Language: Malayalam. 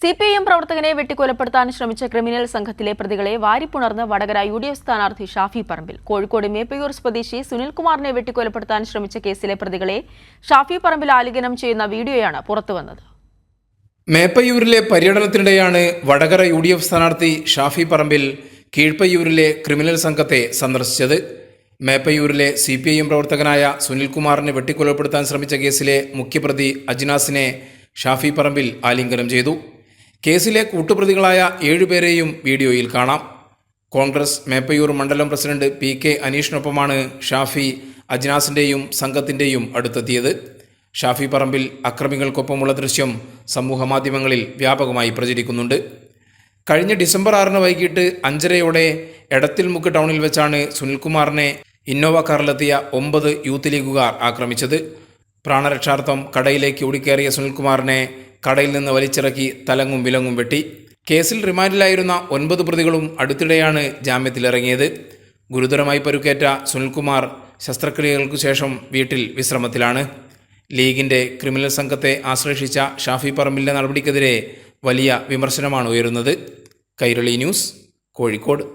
സിപിഐഎം പ്രവർത്തകനെ വെട്ടിക്കൊലപ്പെടുത്താൻ ശ്രമിച്ച ക്രിമിനൽ സംഘത്തിലെ പ്രതികളെ വാരിപ്പുണർന്ന് വടകര യുഡിഎഫ് സ്ഥാനാർത്ഥി ഷാഫി പറമ്പിൽ. കോഴിക്കോട് മേപ്പയൂർ സ്വദേശി സുനിൽകുമാറിനെ വെട്ടിക്കൊലപ്പെടുത്താൻ ശ്രമിച്ച കേസിലെ പ്രതികളെ ഷാഫി പറമ്പിൽ ആലിംഗനം ചെയ്യുന്ന വീഡിയോയാണ് പുറത്തുവന്നത്. മേപ്പയൂരിലെ പര്യടനത്തിനിടെയാണ് വടകര യുഡിഎഫ് സ്ഥാനാർത്ഥി ഷാഫി പറമ്പിൽ കീഴ്പയ്യൂരിലെ ക്രിമിനൽ സംഘത്തെ സന്ദർശിച്ചത്. മേപ്പയൂരിലെ സിപിഐഎം പ്രവർത്തകനായ സുനിൽകുമാറിനെ വെട്ടിക്കൊലപ്പെടുത്താൻ ശ്രമിച്ച കേസിലെ മുഖ്യപ്രതി അജ്നാസിനെ ഷാഫി പറമ്പിൽ ആലിംഗനം ചെയ്തു. കേസിലെ കൂട്ടുപ്രതികളായ 7 പേരെയും വീഡിയോയിൽ കാണാം. കോൺഗ്രസ് മേപ്പയൂർ മണ്ഡലം പ്രസിഡന്റ് PK അനീഷിനൊപ്പമാണ് ഷാഫി അജ്നാസിൻ്റെയും സംഘത്തിൻ്റെയും അടുത്തെത്തിയത്. ഷാഫി പറമ്പിൽ അക്രമികൾക്കൊപ്പമുള്ള ദൃശ്യം സമൂഹമാധ്യമങ്ങളിൽ വ്യാപകമായി പ്രചരിക്കുന്നുണ്ട്. കഴിഞ്ഞ ഡിസംബർ 6 വൈകിട്ട് 5:30 എടത്തിൽമുക്ക് ടൗണിൽ വെച്ചാണ് സുനിൽകുമാറിനെ ഇന്നോവ കാറിലെത്തിയ 9 യൂത്ത് ലീഗുകാർ ആക്രമിച്ചത്. പ്രാണരക്ഷാർത്ഥം കടയിലേക്ക് ഓടിക്കേറിയ സുനിൽകുമാറിനെ കടയിൽ നിന്ന് വലിച്ചിറക്കി തലങ്ങും വിലങ്ങും വെട്ടി. കേസിൽ റിമാൻഡിലായിരുന്ന 9 പ്രതികളും അടുത്തിടെയാണ് ജാമ്യത്തിലിറങ്ങിയത്. ഗുരുതരമായി പരുക്കേറ്റ സുനിൽകുമാർ ശസ്ത്രക്രിയകൾക്കു ശേഷം വീട്ടിൽ വിശ്രമത്തിലാണ്. ലീഗിൻ്റെ ക്രിമിനൽ സംഘത്തെ ആശ്ലേഷിച്ച ഷാഫി പറമ്പിലിൻ്റെ നടപടിക്കെതിരെ വലിയ വിമർശനമാണ് ഉയരുന്നത്. കൈരളി ന്യൂസ്, കോഴിക്കോട്.